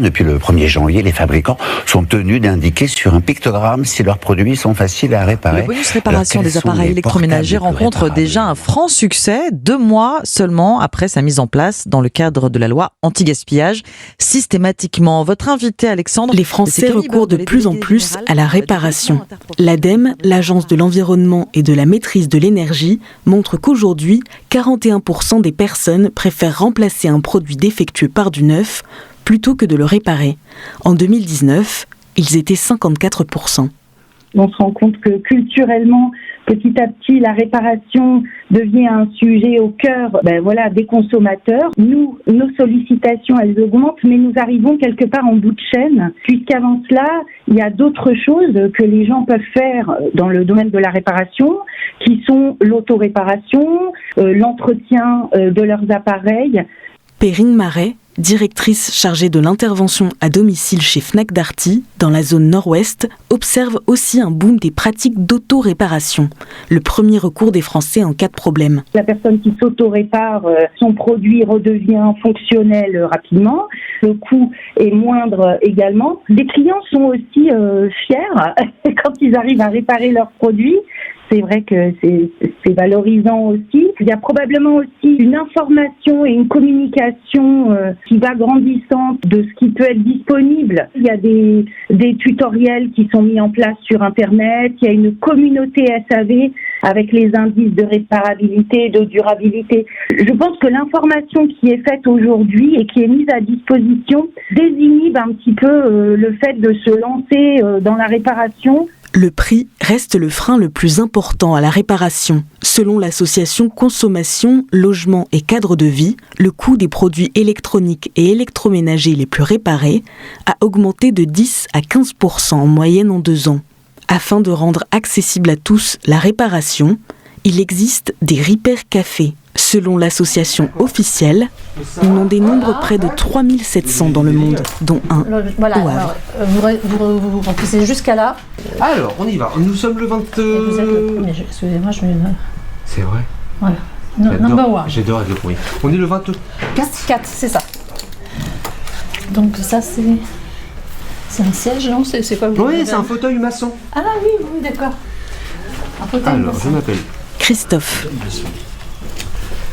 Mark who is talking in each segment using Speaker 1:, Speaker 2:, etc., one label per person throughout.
Speaker 1: depuis le 1er janvier, les fabricants sont tenus d'indiquer sur un pictogramme si leurs produits sont faciles à réparer.
Speaker 2: Le bonus réparation des appareils électroménagers rencontre déjà un franc succès 2 mois seulement après sa mise en place dans le cadre de la loi anti-gaspillage. Systématiquement, votre invité Alexandre...
Speaker 3: Les Français recourent de plus en plus à la réparation. L'ADEME, l'Agence de l'environnement et de la maîtrise de l'énergie, montre qu'aujourd'hui, 41% des personnes préfèrent remplacer un produit défectueux par du neuf plutôt que de le réparer. En 2019, ils étaient 54%.
Speaker 4: On se rend compte que culturellement, petit à petit, la réparation devient un sujet au cœur des consommateurs. Nous, nos sollicitations, elles augmentent, mais nous arrivons quelque part en bout de chaîne, puisqu'avant cela, il y a d'autres choses que les gens peuvent faire dans le domaine de la réparation, qui sont l'autoréparation, l'entretien de leurs appareils.
Speaker 3: Perrine Marais, directrice chargée de l'intervention à domicile chez Fnac Darty, dans la zone nord-ouest, observe aussi un boom des pratiques d'auto-réparation, le premier recours des Français en cas de problème.
Speaker 4: La personne qui s'auto-répare, son produit redevient fonctionnel rapidement, le coût est moindre également. Les clients sont aussi fiers quand ils arrivent à réparer leurs produits. C'est vrai que c'est valorisant aussi. Il y a probablement aussi une information et une communication qui va grandissante de ce qui peut être disponible. Il y a des tutoriels qui sont mis en place sur Internet. Il y a une communauté SAV avec les indices de réparabilité et de durabilité. Je pense que l'information qui est faite aujourd'hui et qui est mise à disposition désinhibe un petit peu le fait de se lancer dans la réparation.
Speaker 3: Le prix reste le frein le plus important à la réparation. Selon l'association Consommation, Logement et Cadre de Vie, le coût des produits électroniques et électroménagers les plus réparés a augmenté de 10 à 15% en moyenne en 2 ans. Afin de rendre accessible à tous la réparation, il existe des repair cafés. Selon l'association officielle, on en dénombre près de 3700 dans le monde, dont un
Speaker 5: voilà,
Speaker 3: au Havre.
Speaker 5: Alors, vous remplissez jusqu'à là.
Speaker 6: Alors, on y va. Nous sommes le 20...
Speaker 5: Vous êtes le premier. Excusez-moi, je vais...
Speaker 6: C'est vrai.
Speaker 5: Voilà. Number one.
Speaker 6: J'adore être le premier. On est le 24.
Speaker 5: 4, c'est ça. Donc ça, c'est un siège, non? C'est quoi?
Speaker 6: Oui, c'est un fauteuil maçon.
Speaker 5: Ah oui, d'accord. Un fauteuil
Speaker 6: Alors,
Speaker 5: maçon.
Speaker 6: je m'appelle
Speaker 3: Christophe.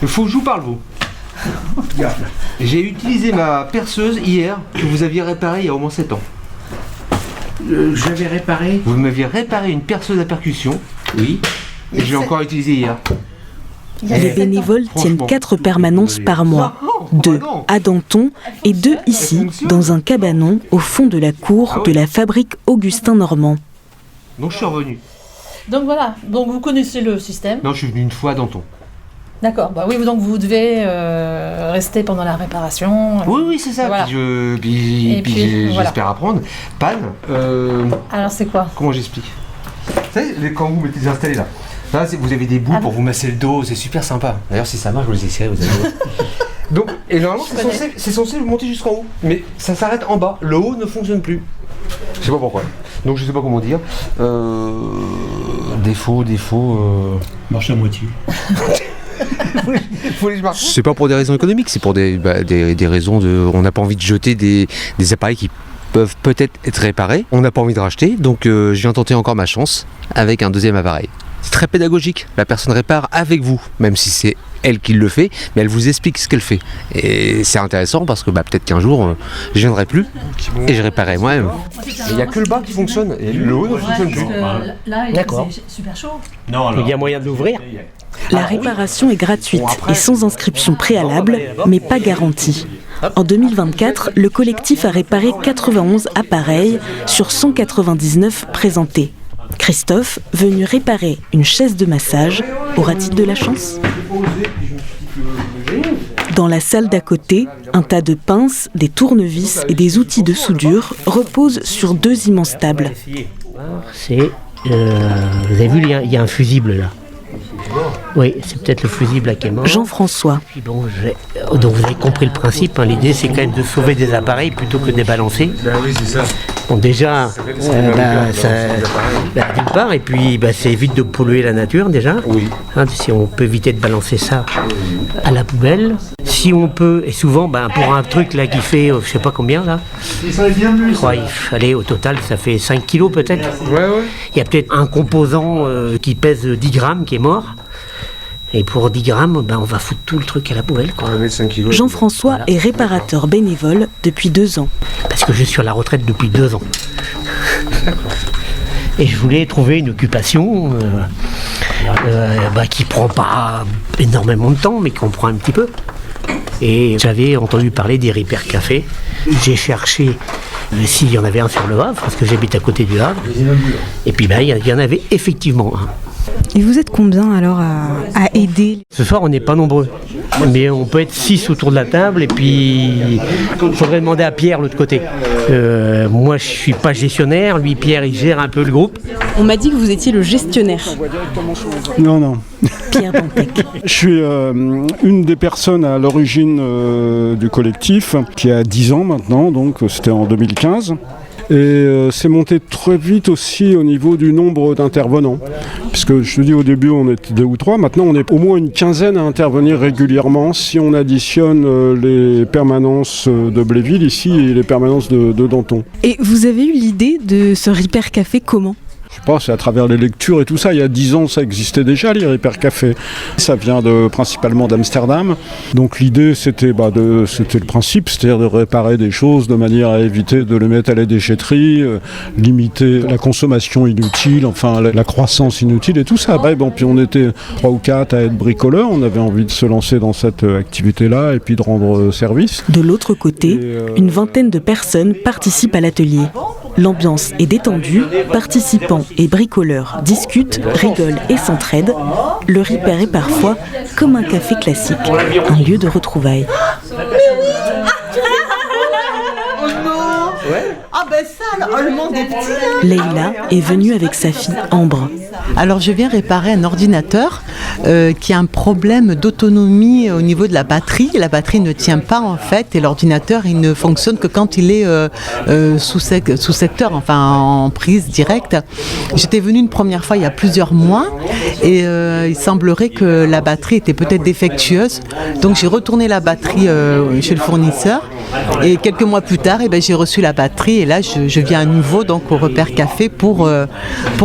Speaker 6: Il faut que je vous parle, vous. J'ai utilisé ma perceuse hier, que vous aviez réparée il y a au moins 7 ans.
Speaker 7: J'avais réparé.
Speaker 6: Vous m'aviez réparé une perceuse à percussion.
Speaker 7: Oui.
Speaker 6: Et je l'ai encore utilisée hier.
Speaker 3: Les bénévoles tiennent 4 permanences par mois. 2 à Danton et 2 ici, dans un cabanon au fond de la cour de la fabrique Augustin Normand.
Speaker 6: Donc je suis revenu.
Speaker 5: Donc voilà, donc vous connaissez le système.
Speaker 6: Non, je suis venu une fois à Danton.
Speaker 5: D'accord, oui, donc vous devez rester pendant la réparation.
Speaker 6: Oui, c'est ça.
Speaker 5: Voilà.
Speaker 6: Puis j'espère apprendre. Panne.
Speaker 5: Alors c'est quoi?
Speaker 6: Comment j'explique? Vous savez, quand vous mettez installés là, vous avez des bouts pour vous masser le dos, c'est super sympa. D'ailleurs, si ça marche, vous les essayez, vous allez voir. Donc, et normalement, c'est censé monter jusqu'en haut, mais ça s'arrête en bas. Le haut ne fonctionne plus. Je sais pas pourquoi. Donc, je sais pas comment dire. Défaut.
Speaker 7: Marche à moitié.
Speaker 6: C'est pas pour des raisons économiques, c'est pour des raisons de. On n'a pas envie de jeter des appareils qui peuvent peut-être être réparés. On n'a pas envie de racheter, donc je viens tenter encore ma chance avec un deuxième appareil. C'est très pédagogique. La personne répare avec vous, même si c'est elle qui le fait, mais elle vous explique ce qu'elle fait. Et c'est intéressant parce que peut-être qu'un jour, je viendrai plus et je réparerai moi-même. Il n'y a que le bas qui fonctionne et le haut ne fonctionne plus.
Speaker 5: Là,
Speaker 7: D'accord.
Speaker 5: c'est super chaud.
Speaker 7: Non, alors. Il y a moyen de l'ouvrir.
Speaker 3: La réparation est gratuite et sans inscription préalable, mais pas garantie. En 2024, le collectif a réparé 91 appareils sur 199 présentés. Christophe, venu réparer une chaise de massage, aura-t-il de la chance? Dans la salle d'à côté, un tas de pinces, des tournevis et des outils de soudure reposent sur 2 immenses tables.
Speaker 8: Vous avez vu, il y a un fusible là. Oui, c'est peut-être le fusible là qui est mort.
Speaker 3: Jean-François.
Speaker 8: Puis bon, donc vous avez compris le principe, hein, l'idée c'est quand même de sauver des appareils plutôt que de les balancer.
Speaker 6: Ben oui, c'est ça.
Speaker 8: Bon, déjà, d'une part, et puis ça évite de polluer la nature déjà.
Speaker 6: Oui.
Speaker 8: Hein, si on peut éviter de balancer ça à la poubelle. Si on peut, et souvent, pour un truc là qui fait, je sais pas combien là, allez, au total, ça fait 5 kilos peut-être.
Speaker 6: Ouais.
Speaker 8: Il y a peut-être un composant qui pèse 10 grammes qui est mort. Et pour 10 grammes, on va foutre tout le truc à la poubelle, quoi.
Speaker 3: Jean-François est réparateur bénévole depuis 2 ans.
Speaker 8: Parce que je suis à la retraite depuis 2 ans. Et je voulais trouver une occupation qui prend pas énormément de temps, mais qui en prend un petit peu. Et j'avais entendu parler des Repair Café. J'ai cherché s'il y en avait un sur le Havre, parce que j'habite à côté du Havre. Et puis il y en avait effectivement un.
Speaker 3: Et vous êtes combien alors à aider?
Speaker 8: Ce soir, on n'est pas nombreux. Mais on peut être 6 autour de la table. Et puis, il faudrait demander à Pierre, l'autre côté. Moi, je ne suis pas gestionnaire. Lui, Pierre, il gère un peu le groupe.
Speaker 3: On m'a dit que vous étiez le gestionnaire.
Speaker 9: Non.
Speaker 3: Pierre Dantec.
Speaker 9: Je suis une des personnes à l'origine du collectif, qui a 10 ans maintenant, donc c'était en 2015. Et c'est monté très vite aussi au niveau du nombre d'intervenants. Puisque je te dis, au début on était 2 ou 3, maintenant on est au moins une quinzaine à intervenir régulièrement si on additionne les permanences de Bléville ici et les permanences de Danton.
Speaker 3: Et vous avez eu l'idée de ce Repair Café comment ?
Speaker 9: Je sais pas, c'est à travers les lectures et tout ça. Il y a 10 ans, ça existait déjà, les Repair Café. Ça vient principalement d'Amsterdam. Donc l'idée, c'était le principe, c'est-à-dire de réparer des choses de manière à éviter de les mettre à la déchetterie, limiter la consommation inutile, enfin la croissance inutile et tout ça. Puis on était 3 ou 4 à être bricoleurs. On avait envie de se lancer dans cette activité-là et puis de rendre service.
Speaker 3: De l'autre côté, une vingtaine de personnes participent à l'atelier. L'ambiance est détendue, participants et bricoleurs discutent, rigolent et s'entraident. Le Repair est parfois comme un café classique, un lieu de retrouvailles.
Speaker 10: le monde est petit.
Speaker 3: Leïla est venue avec sa fille Ambre.
Speaker 10: Alors je viens réparer un ordinateur qui a un problème d'autonomie au niveau de la batterie. La batterie ne tient pas en fait et l'ordinateur il ne fonctionne que quand il est sous secteur, enfin en prise directe. J'étais venue une première fois il y a plusieurs mois et il semblerait que la batterie était peut-être défectueuse. Donc j'ai retourné la batterie chez le fournisseur et quelques mois plus tard j'ai reçu la batterie et là je viens à nouveau donc au Repair Café pour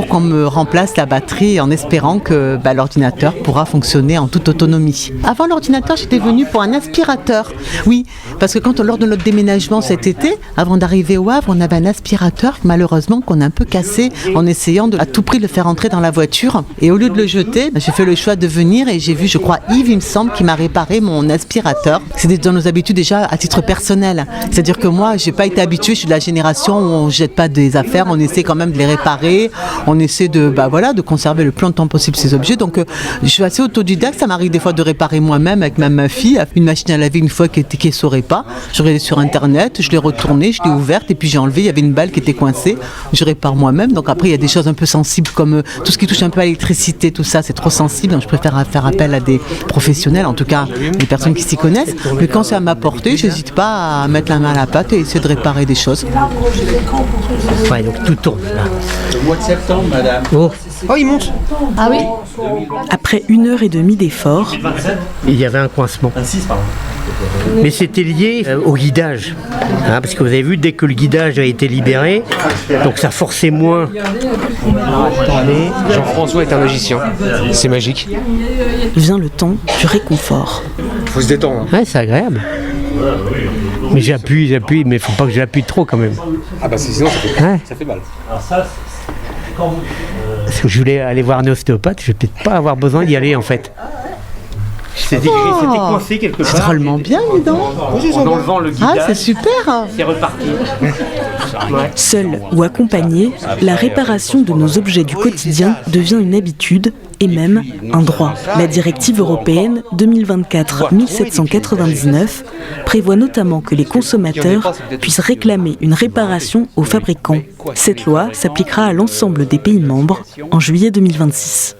Speaker 10: qu'on me remplace la batterie en espérant que l'ordinateur pourra fonctionner en toute autonomie. Avant l'ordinateur, j'étais venue pour un aspirateur. Oui, parce que lors de notre déménagement cet été, avant d'arriver au Havre, on avait un aspirateur malheureusement qu'on a un peu cassé en essayant à tout prix de le faire entrer dans la voiture. Et au lieu de le jeter, j'ai fait le choix de venir et j'ai vu, je crois, Yves, il me semble, qui m'a réparé mon aspirateur. C'était dans nos habitudes déjà à titre personnel. C'est-à-dire que moi, j'ai pas été habituée, je suis de la génération où on jette pas des affaires, on essaie quand même de les réparer, on essaie de conserver le plus longtemps possible ces objets. Donc je suis assez autodidacte, ça m'arrive des fois de réparer moi-même avec ma fille, une machine à laver une fois qui ne saurait pas. Je regardais sur internet, je l'ai retournée, je l'ai ouverte et puis j'ai enlevé, il y avait une balle qui était coincée, je répare moi-même. Donc après il y a des choses un peu sensibles comme tout ce qui touche un peu à l'électricité, tout ça c'est trop sensible, donc je préfère faire appel à des professionnels, en tout cas des personnes qui s'y connaissent. Mais quand c'est à ma portée, j'hésite pas à mettre la main à la pâte et essayer de réparer des choses.
Speaker 8: Ouais, donc tout tourne là.
Speaker 7: Le mois de septembre, madame.
Speaker 8: Oh, il monte.
Speaker 5: Ah oui.
Speaker 3: Après 1h30 d'effort,
Speaker 8: il y avait un coincement. Mais c'était lié au guidage. Parce que vous avez vu, dès que le guidage a été libéré, donc ça forçait moins.
Speaker 6: Jean-François est un magicien. C'est magique.
Speaker 3: Vient le temps du réconfort.
Speaker 6: Faut se détendre.
Speaker 8: Ouais, c'est agréable. Mais j'appuie, mais faut pas que j'appuie trop quand même.
Speaker 6: Ah bah sinon ça fait mal.
Speaker 8: Parce que je voulais aller voir un ostéopathe, je vais peut-être pas avoir besoin d'y aller en fait. C'était coincé quelque part.
Speaker 10: C'est drôlement bien, dis donc.
Speaker 8: En enlevant le guidage.
Speaker 10: Ah, c'est super.
Speaker 8: C'est reparti.
Speaker 3: Seul ou accompagné, la réparation de nos objets du quotidien devient une habitude et même un droit. La directive européenne 2024-1799 prévoit notamment que les consommateurs puissent réclamer une réparation aux fabricants. Cette loi s'appliquera à l'ensemble des pays membres en juillet 2026.